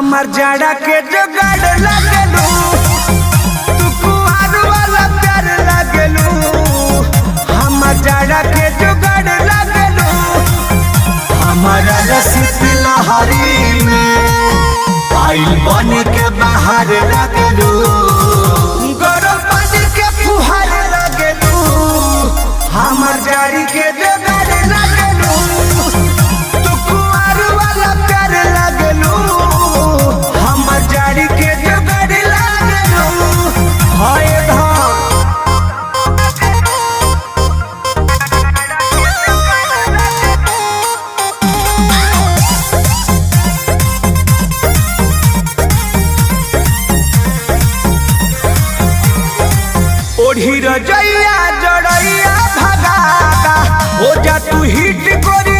हमार जाड़ा के जुगाड़ लगलू, तू कुआर वाला प्यार लगलू। हमार जाड़ा के जुगाड़ लगलू, हमारा रसिक लहरी में आइल बन के बाहर लगलू। गरम पानी के फुहार लगलू, हमार जाड़ी के जुगाड़ लगलू। तू कुआर वाला प्यार लगलू, हमार जाड़ी के जुगाड़ लगलू। हाय ओढ़ी रजैया जड़ैया भगाता हो जा तू हिट